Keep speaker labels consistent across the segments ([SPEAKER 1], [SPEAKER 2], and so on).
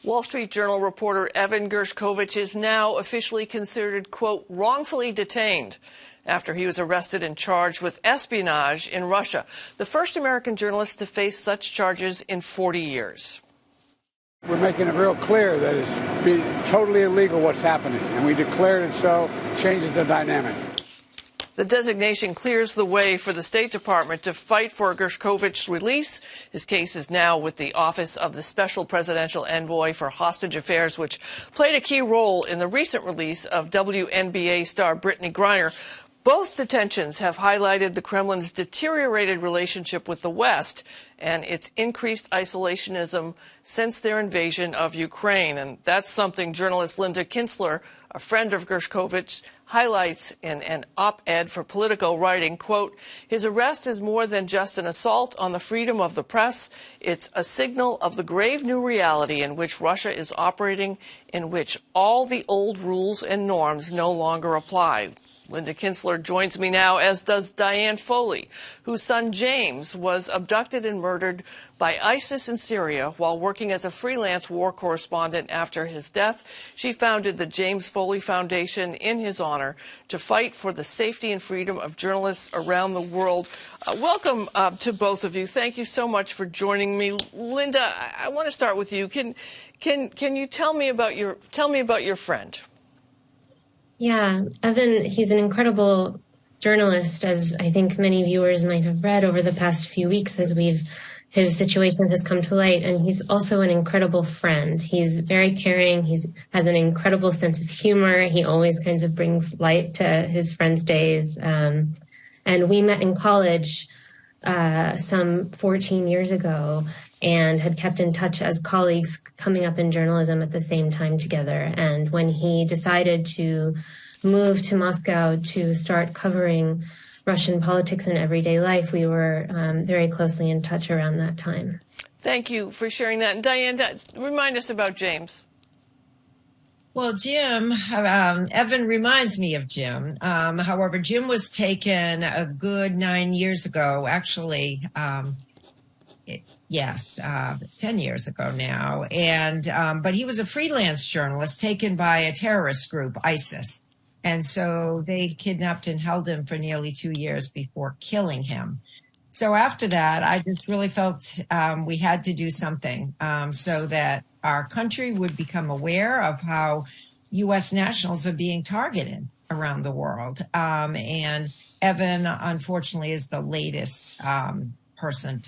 [SPEAKER 1] Wall Street Journal reporter Evan Gershkovich is now officially considered, quote, wrongfully detained after he was arrested and charged with espionage in Russia, the first American journalist to face such charges in 40 years.
[SPEAKER 2] We're making it real clear that it's totally illegal what's happening, and we declared it so, changes the dynamic.
[SPEAKER 1] The designation clears the way for the State Department to fight for Gershkovich's release. His case is now with the Office of the Special Presidential Envoy for Hostage Affairs, which played a key role in the recent release of WNBA star Brittany Griner. Both detentions have highlighted the Kremlin's deteriorated relationship with the West and its increased isolationism since their invasion of Ukraine. And that's something journalist Linda Kinstler, a friend of Gershkovich, highlights in an op-ed for Politico, writing, quote, his arrest is more than just an assault on the freedom of the press. It's a signal of the grave new reality in which Russia is operating, in which all the old rules and norms no longer apply. Linda Kinstler joins me now, as does Diane Foley, whose son James was abducted and murdered by ISIS in Syria while working as a freelance war correspondent after his death. She founded the James Foley Foundation in his honor to fight for the safety and freedom of journalists around the world. Welcome to both of you. Thank you so much for joining me. Linda, I want to start with you. Can you tell me about your friend?
[SPEAKER 3] Yeah, Evan, he's an incredible journalist, as I think many viewers might have read over the past few weeks as his situation has come to light. And he's also an incredible friend. He's very caring. He has an incredible sense of humor. He always kind of brings light to his friends' days. And we met in college some 14 years ago and had kept in touch as colleagues coming up in journalism at the same time together. And when he decided to move to Moscow to start covering Russian politics and everyday life, we were very closely in touch around that time.
[SPEAKER 1] Thank you for sharing that. And Diane, remind us about James.
[SPEAKER 4] Well, Jim, Evan reminds me of Jim. However, Jim was taken a good 9 years ago, actually. 10 years ago now. And but he was a freelance journalist taken by a terrorist group, ISIS. And so they kidnapped and held him for nearly 2 years before killing him. So after that, I just really felt we had to do something so that our country would become aware of how U.S. nationals are being targeted around the world. And Evan, unfortunately, is the latest person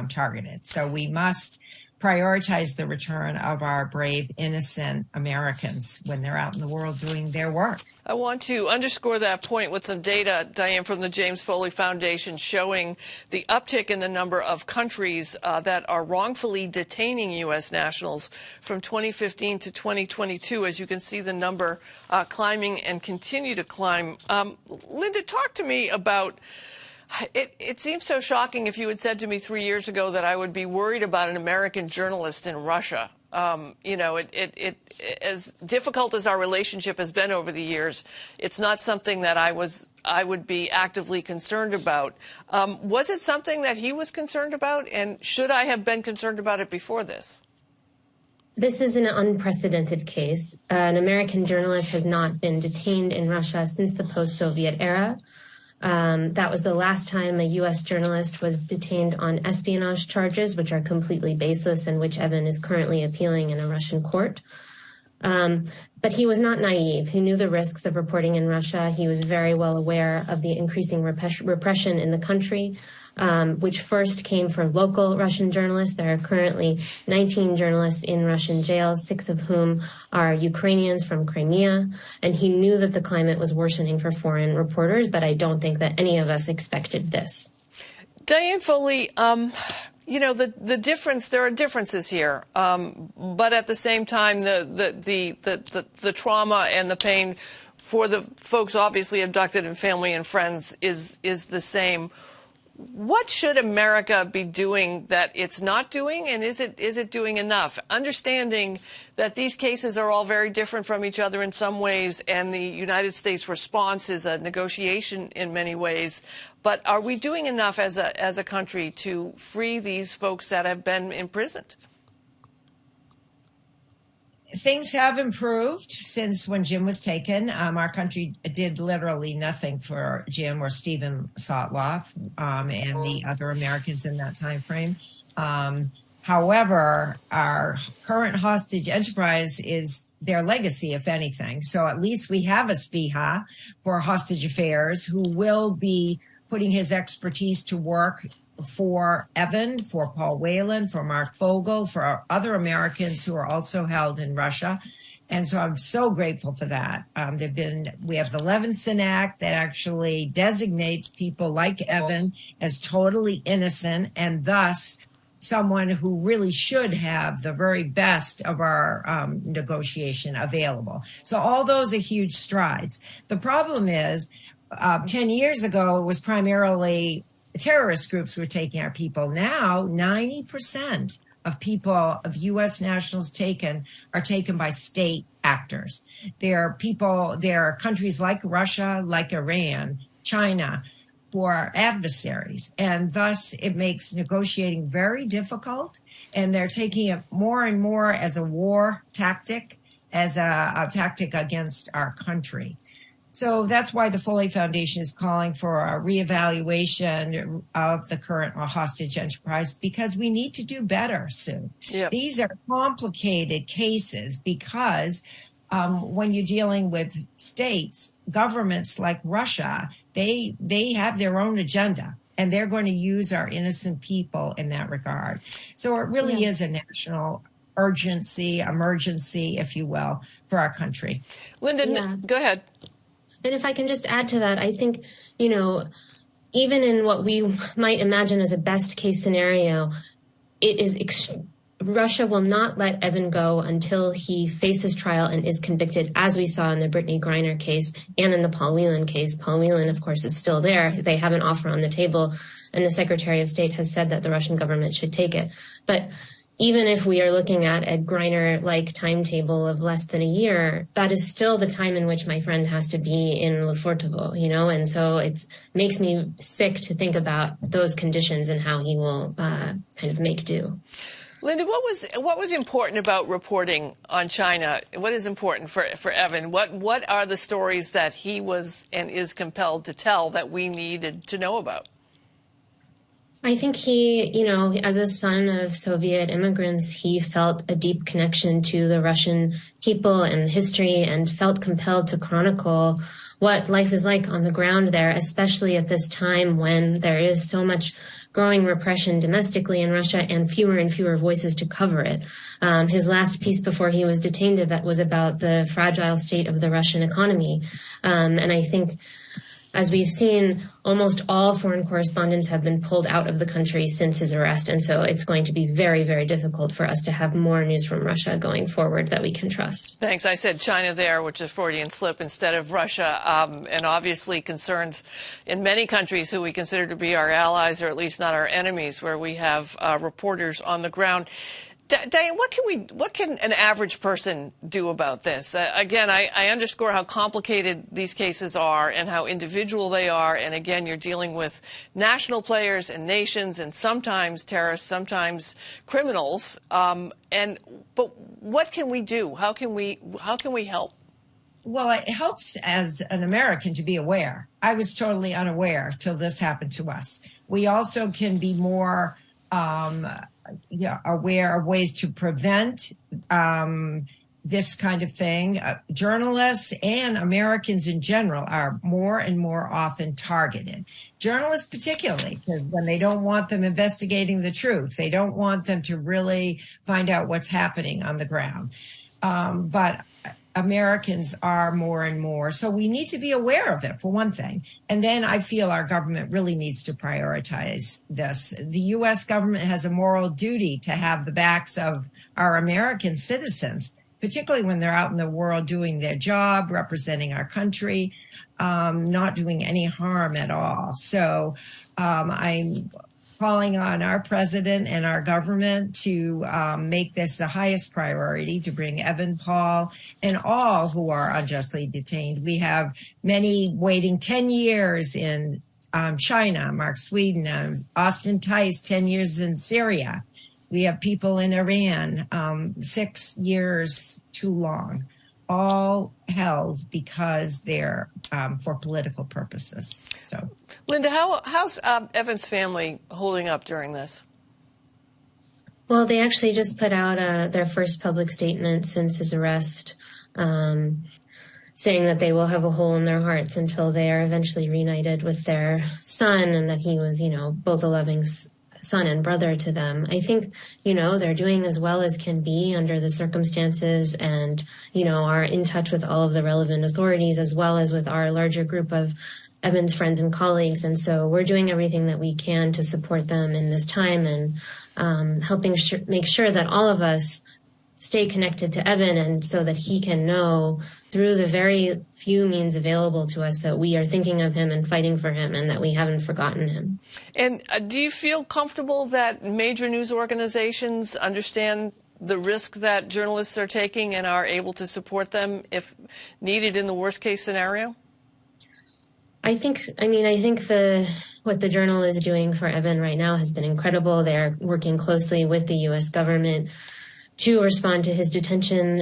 [SPEAKER 4] targeted. So we must prioritize the return of our brave, innocent Americans when they're out in the world doing their work.
[SPEAKER 1] I want to underscore that point with some data, Diane, from the James Foley Foundation showing the uptick in the number of countries that are wrongfully detaining U.S. nationals from 2015 to 2022. As you can see, the number climbing and continue to climb. Linda, talk to me about it seems so shocking if you had said to me 3 years ago that I would be worried about an American journalist in Russia. As difficult as our relationship has been over the years, it's not something that I would be actively concerned about. Was it something that he was concerned about, and should I have been concerned about it before this?
[SPEAKER 3] This is an unprecedented case. An American journalist has not been detained in Russia since the post-Soviet era. That was the last time a U.S. journalist was detained on espionage charges, which are completely baseless and which Evan is currently appealing in a Russian court. But he was not naive. He knew the risks of reporting in Russia. He was very well aware of the increasing repression in the country, which first came for local Russian journalists. There are currently 19 journalists in Russian jails, 6 of whom are Ukrainians from Crimea. And he knew that the climate was worsening for foreign reporters, but I don't think that any of us expected this.
[SPEAKER 1] Diane Foley, the difference, there are differences here, but at the same time, the trauma and the pain for the folks obviously abducted and family and friends is the same. What should America be doing that it's not doing, and is it doing enough? Understanding that these cases are all very different from each other in some ways, and the United States response is a negotiation in many ways. But are we doing enough as a country to free these folks that have been imprisoned?
[SPEAKER 4] things have improved since when Jim was taken. Our country did literally nothing for Jim or Stephen Sotloff and the other Americans in that time frame. However, our current hostage enterprise is their legacy, if anything. So at least we have a SPIHA for hostage affairs who will be putting his expertise to work for Evan, for Paul Whelan, for Mark Fogel, for other Americans who are also held in Russia. And so I'm so grateful for that. We have the Levinson Act that actually designates people like Evan as totally innocent and thus someone who really should have the very best of our negotiation available. So all those are huge strides. The problem is 10 years ago, it was primarily terrorist groups were taking our people. Now, 90% of people, of U.S. nationals are taken by state actors. There are countries like Russia, like Iran, China, who are adversaries. And thus, it makes negotiating very difficult. And they're taking it more and more as a war tactic, as a tactic against our country. So that's why the Foley Foundation is calling for a reevaluation of the current hostage enterprise, because we need to do better soon. Yep. These are complicated cases because when you're dealing with states, governments like Russia, they have their own agenda, and they're going to use our innocent people in that regard. So it really is a national emergency, if you will, for our country.
[SPEAKER 1] Linda, go ahead.
[SPEAKER 3] And if I can just add to that, I think, even in what we might imagine as a best case scenario, Russia will not let Evan go until he faces trial and is convicted, as we saw in the Brittany Griner case and in the Paul Whelan case. Paul Whelan, of course, is still there. They have an offer on the table, and the Secretary of State has said that the Russian government should take it. But even if we are looking at a Griner-like timetable of less than a year, that is still the time in which my friend has to be in Lefortovo, and so it makes me sick to think about those conditions and how he will kind of make do.
[SPEAKER 1] Linda, what was important about reporting on China? What is important for Evan? What are the stories that he was and is compelled to tell that we needed to know about?
[SPEAKER 3] I think he, as a son of Soviet immigrants, he felt a deep connection to the Russian people and history and felt compelled to chronicle what life is like on the ground there, especially at this time when there is so much growing repression domestically in Russia and fewer voices to cover it. His last piece before he was detained was about the fragile state of the Russian economy. And I think, as we've seen, almost all foreign correspondents have been pulled out of the country since his arrest. And so it's going to be very, very difficult for us to have more news from Russia going forward that we can trust.
[SPEAKER 1] Thanks. I said China there, which is Freudian slip, instead of Russia. And obviously concerns in many countries who we consider to be our allies, or at least not our enemies, where we have reporters on the ground. Diane, what can an average person do about this? Again, I underscore how complicated these cases are and how individual they are. And again, you're dealing with national players and nations, and sometimes terrorists, sometimes criminals. But what can we do? How can we help?
[SPEAKER 4] Well, it helps as an American to be aware. I was totally unaware till this happened to us. We also can be more aware of ways to prevent this kind of thing. Journalists and Americans in general are more and more often targeted. Journalists particularly, because when they don't want them investigating the truth, they don't want them to really find out what's happening on the ground. But Americans are more and more. So we need to be aware of it, for one thing. And then I feel our government really needs to prioritize this. The U.S. government has a moral duty to have the backs of our American citizens, particularly when they're out in the world doing their job, representing our country, not doing any harm at all. So I'm calling on our president and our government to make this the highest priority, to bring Evan, Paul, and all who are unjustly detained. We have many waiting 10 years in China, Mark Sweden, Austin Tice, 10 years in Syria. We have people in Iran, 6 years too long, all held because they're for political purposes. So,
[SPEAKER 1] Linda, how's Evan's family holding up during this?
[SPEAKER 3] Well, they actually just put out their first public statement since his arrest, saying that they will have a hole in their hearts until they are eventually reunited with their son, and that he was, both a loving son and brother to them. I think, they're doing as well as can be under the circumstances, and, are in touch with all of the relevant authorities as well as with our larger group of Evan's friends and colleagues. And so we're doing everything that we can to support them in this time, and helping make sure that all of us stay connected to Evan, and so that he can know through the very few means available to us that we are thinking of him and fighting for him, and that we haven't forgotten him.
[SPEAKER 1] And do you feel comfortable that major news organizations understand the risk that journalists are taking and are able to support them if needed in the worst case scenario?
[SPEAKER 3] I think what the Journal is doing for Evan right now has been incredible. They're working closely with the U.S. government to respond to his detention.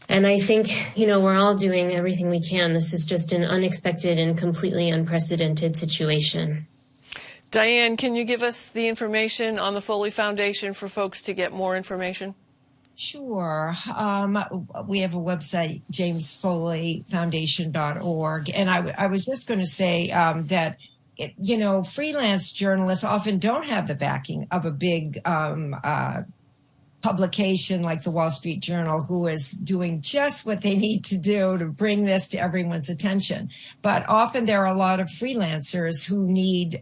[SPEAKER 3] And I think, we're all doing everything we can. This is just an unexpected and completely unprecedented situation.
[SPEAKER 1] Diane, can you give us the information on the Foley Foundation for folks to get more information?
[SPEAKER 4] Sure. We have a website, jamesfoleyfoundation.org. And I was just going to say that, freelance journalists often don't have the backing of a big publication like the Wall Street Journal, who is doing just what they need to do to bring this to everyone's attention. But often there are a lot of freelancers who need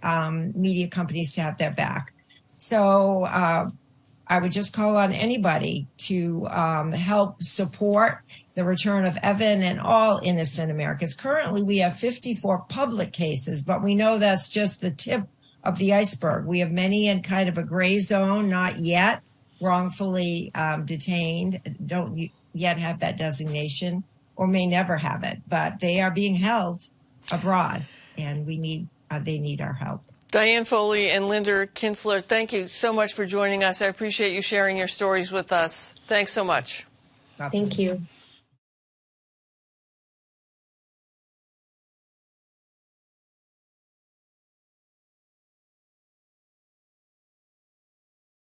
[SPEAKER 4] media companies to have their back. So I would just call on anybody to help support the return of Evan and all innocent Americans. Currently, we have 54 public cases, but we know that's just the tip of the iceberg. We have many in kind of a gray zone, not yet wrongfully detained, don't yet have that designation, or may never have it, but they are being held abroad, and they need our help.
[SPEAKER 1] Diane Foley and Linda Kinstler, thank you so much for joining us. I appreciate you sharing your stories with us. Thanks so much.
[SPEAKER 3] Thank you.